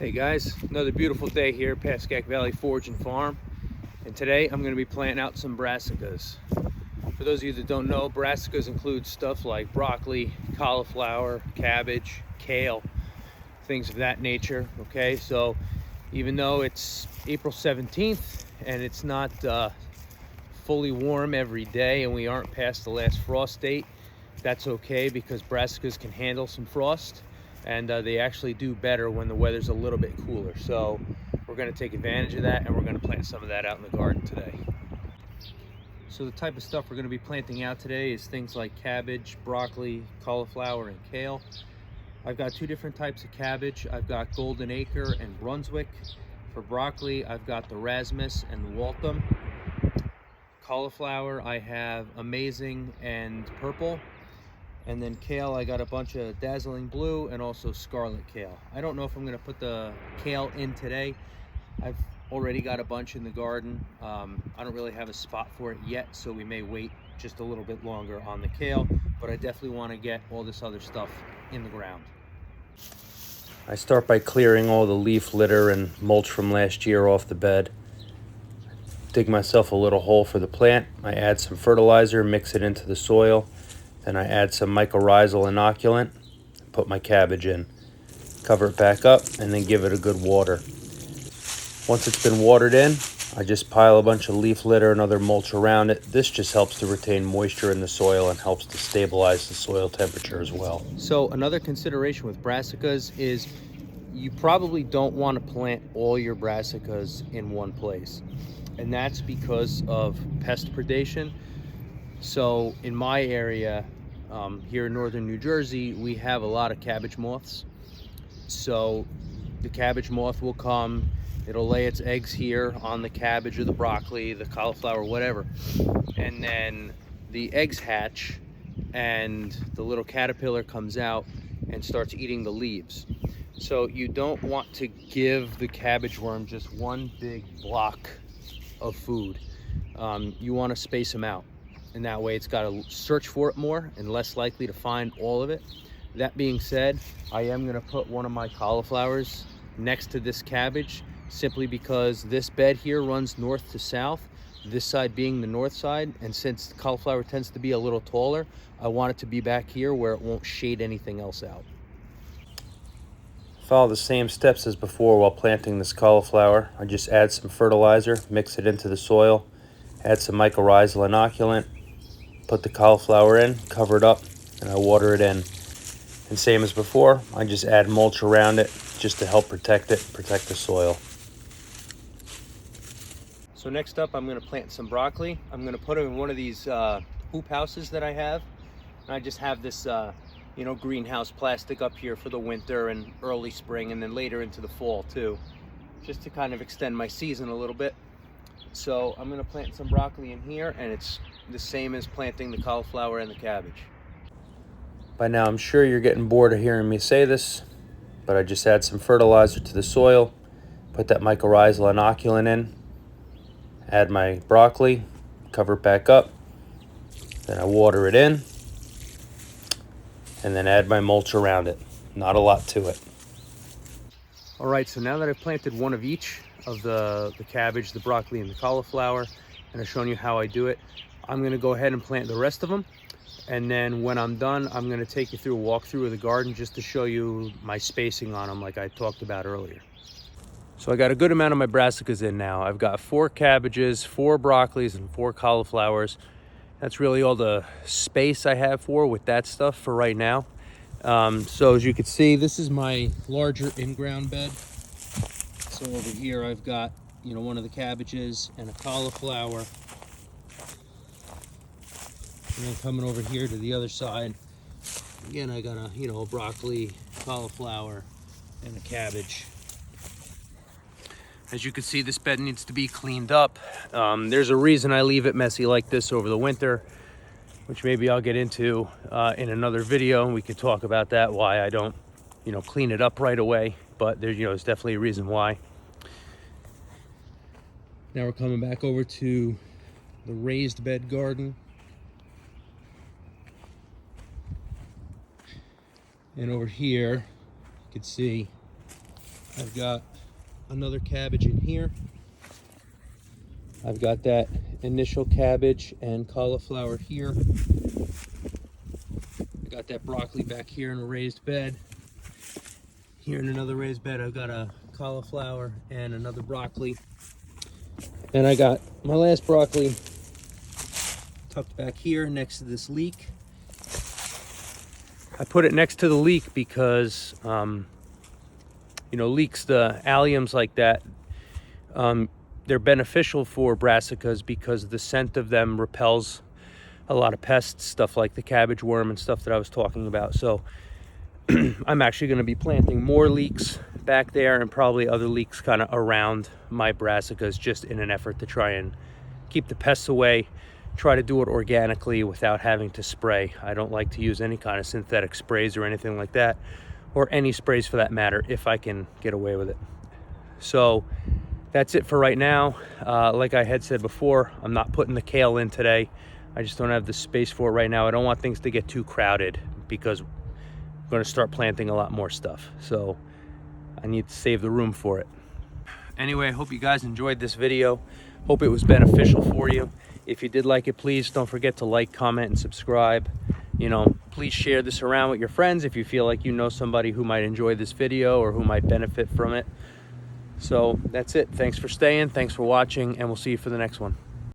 Hey guys, another beautiful day here at Pascack Valley Forge and Farm, and today I'm going to be planting out some brassicas. For those of you that don't know, brassicas include stuff like broccoli, cauliflower, cabbage, kale, things of that nature. Okay, so even though it's April 17th and it's not fully warm every day and we aren't past the last frost date, that's okay because brassicas can handle some frost. And they actually do better when the weather's a little bit cooler. So we're going to take advantage of that, and we're going to plant some of that out in the garden today. So the type of stuff we're going to be planting out today is things like cabbage, broccoli, cauliflower, and kale. I've got two different types of cabbage. I've got Golden Acre and Brunswick. For broccoli, I've got the Rasmus and the Waltham. Cauliflower, I have Amazing and Purple. And then kale, I got a bunch of Dazzling Blue and also Scarlet Kale. I don't know if I'm going to put the kale in today. I've already got a bunch in the garden. I don't really have a spot for it yet, so we may wait just a little bit longer on the kale, but I definitely want to get all this other stuff in the ground. I start by clearing all the leaf litter and mulch from last year off the bed. Dig myself a little hole for the plant. I add some fertilizer, mix it into the soil. Then I add some mycorrhizal inoculant, put my cabbage in, cover it back up, and then give it a good water. Once it's been watered in, I just pile a bunch of leaf litter and other mulch around it. This just helps to retain moisture in the soil and helps to stabilize the soil temperature as well. So another consideration with brassicas is you probably don't want to plant all your brassicas in one place. And that's because of pest predation. So in my area, here in northern New Jersey, we have a lot of cabbage moths. So the cabbage moth will come, it'll lay its eggs here on the cabbage or the broccoli, the cauliflower, whatever. And then the eggs hatch and the little caterpillar comes out and starts eating the leaves. So you don't want to give the cabbage worm just one big block of food. You want to space them out. And that way it's got to search for it more and less likely to find all of it. That being said, I am going to put one of my cauliflowers next to this cabbage simply because this bed here runs north to south, this side being the north side. And since the cauliflower tends to be a little taller, I want it to be back here where it won't shade anything else out. Follow the same steps as before while planting this cauliflower. I just add some fertilizer, mix it into the soil, add some mycorrhizal inoculant, put the cauliflower in, cover it up, and I water it in. And same as before, I just add mulch around it just to help protect it, protect the soil. So next up, I'm going to plant some broccoli. I'm going to put them in one of these hoop houses that I have. And I just have this greenhouse plastic up here for the winter and early spring and then later into the fall too, just to kind of extend my season a little bit. So I'm going to plant some broccoli in here, and it's the same as planting the cauliflower and the cabbage. By now I'm sure you're getting bored of hearing me say this, but I just add some fertilizer to the soil, put that mycorrhizal inoculant in, add my broccoli, cover it back up, then I water it in, and then add my mulch around it. Not a lot to it. All right, so now that I've planted one of each of the cabbage, the broccoli, and the cauliflower, and I've shown you how I do it, I'm going to go ahead and plant the rest of them. And then when I'm done, I'm going to take you through a walkthrough of the garden just to show you my spacing on them like I talked about earlier. So I got a good amount of my brassicas in now. I've got 4 cabbages, 4 broccolis, and 4 cauliflowers. That's really all the space I have with that stuff for right now. So as you can see, this is my larger in-ground bed. So over here I've got, one of the cabbages and a cauliflower. And then coming over here to the other side, again, I got a broccoli, cauliflower, and a cabbage. As you can see, this bed needs to be cleaned up. There's a reason I leave it messy like this over the winter, which maybe I'll get into in another video, and we can talk about that, why I don't, clean it up right away. But there's definitely a reason why. Now we're coming back over to the raised bed garden. And over here, you can see I've got another cabbage in here. I've got that initial cabbage and cauliflower here. I got that broccoli back here in a raised bed. Here in another raised bed, I've got a cauliflower and another broccoli. And I got my last broccoli tucked back here next to this leek. I put it next to the leek because, you know, leeks, the alliums like that, they're beneficial for brassicas because the scent of them repels a lot of pests, stuff like the cabbage worm and stuff that I was talking about. So I'm actually going to be planting more leeks back there and probably other leeks kind of around my brassicas, just in an effort to try and keep the pests away, try to do it organically without having to spray. I don't like to use any kind of synthetic sprays or anything like that, or any sprays for that matter, if I can get away with it. So that's it for right now. Like I had said before, I'm not putting the kale in today. I just don't have the space for it right now. I don't want things to get too crowded because I'm going to start planting a lot more stuff. So I need to save the room for it. Anyway, I hope you guys enjoyed this video. Hope it was beneficial for you. If you did like it, please don't forget to like, comment, and subscribe. You know, please share this around with your friends if you feel like you know somebody who might enjoy this video or who might benefit from it. So that's it. Thanks for staying. Thanks for watching, and we'll see you for the next one.